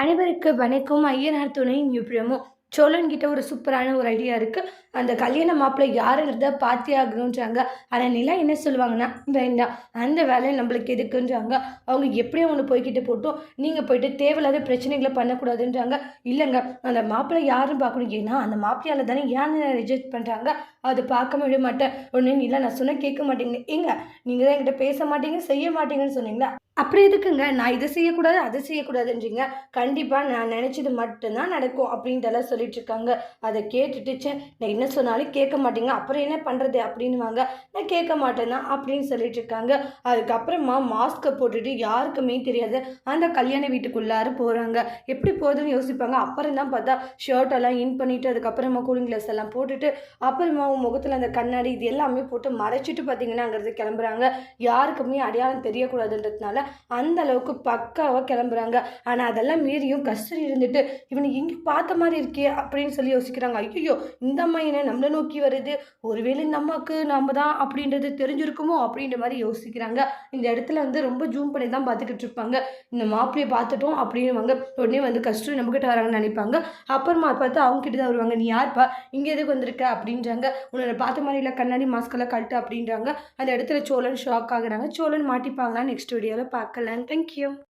அனைவருக்கு வணக்கம். ஐயனார் துணை நியூபிரமும் சோழன்கிட்ட ஒரு சூப்பரான ஒரு ஐடியா இருக்கு. அந்த கல்யாண மாப்பிள்ளை யாருங்கிறத பார்த்தே ஆகணுன்றாங்க. ஆனா நிலா என்ன சொல்லுவாங்கன்னா, வேண்டாம் அந்த வேலை நம்மளுக்கு எதுக்குன்றாங்க. அவங்க எப்படியும் ஒண்ணு போய்க்கிட்டு போட்டும். நீங்க போயிட்டு தேவையில்லாத பிரச்சனைகள பண்ணக்கூடாதுன்றாங்க. இல்லங்க அந்த மாப்பிள்ளை யாருன்னு பார்க்கணும். ஏன்னா அந்த மாப்பிள்ளையால தானே ஏன்னு ரிஜெக்ட் பண்றாங்க. அது பார்க்காம விட மாட்டேன். உடனே நிலா நான் சொன்னா கேட்க மாட்டேங்க. ஏங்க நீங்க தான் என்கிட்ட பேச மாட்டீங்க, செய்ய மாட்டீங்கன்னு சொன்னீங்களா? அப்புறம் எதுக்குங்க நான் இதை செய்யக்கூடாது அதை செய்யக்கூடாதுன்றீங்க. கண்டிப்பாக நான் நினச்சது மட்டும்தான் நடக்கும் அப்படின்ட்டுலாம் சொல்லிட்டு இருக்காங்க. அதை கேட்டுட்டு நான் என்ன சொன்னாலும் கேட்க மாட்டீங்க அப்புறம் என்ன பண்ணுறது அப்படின்னுவாங்க. நான் கேட்க மாட்டேன் தான் அப்படின்னு சொல்லிட்டு இருக்காங்க. அதுக்கப்புறமா மாஸ்கை போட்டுட்டு யாருக்குமே தெரியாது அந்த கல்யாண வீட்டுக்குள்ளார போகிறாங்க. எப்படி போகுதுன்னு யோசிப்பாங்க. அப்புறம் தான் பார்த்தா ஷர்ட்டெல்லாம் இன் பண்ணிவிட்டு அதுக்கப்புறமா கூலிங் கிளாஸ் எல்லாம் போட்டுட்டு அப்புறமா முகத்தில் அந்த கண்ணாடி இது எல்லாமே போட்டு மறைச்சிட்டு பார்த்தீங்கன்னா அங்கிறது கிளம்புறாங்க. யாருக்குமே அடையாளம் தெரியக்கூடாதுன்றதுனால அந்த அளவுக்கு பக்காவாக கிளம்புறாங்க. ஆனால் அதெல்லாம் மீறியும் கஸ்தூரி இருந்துட்டு இவனை எங்கே பார்த்த மாதிரி இருக்கே அப்படின்னு சொல்லி யோசிக்கிறாங்க. ஐயோ இந்த அம்மா என்ன நம்மளை நோக்கி வருது, ஒருவேளை இந்த அம்மாவுக்கு நம்ம தான் அப்படின்றது தெரிஞ்சிருக்குமோ அப்படின்ற மாதிரி யோசிக்கிறாங்க. இந்த இடத்துல ரொம்ப ஜூம் பண்ணி தான் பார்த்துக்கிட்டு இருப்பாங்க. இந்த மாப்பிள்ளையை பார்த்துட்டோம் அப்படின்னுவாங்க. உடனே கஸ்தூரி நம்மக்கிட்ட வராங்கன்னு நினைப்பாங்க. அப்புறமா பார்த்து அவங்க கிட்ட தான் வருவாங்க. நீ யார்ப்பா இங்கே எதுக்கு வந்திருக்க அப்படின்றாங்க. உன்னை பார்த்த மாதிரி இல்லை கண்ணாடி மாஸ்கெல்லாம் கழட்டு அப்படின்றாங்க. அந்த இடத்துல சோழன் ஷாக் ஆகுறாங்க. சோழன் மாட்டிப்பாங்களா நெக்ஸ்ட் வீடியோவில் பார்க்கலாம். Thank you.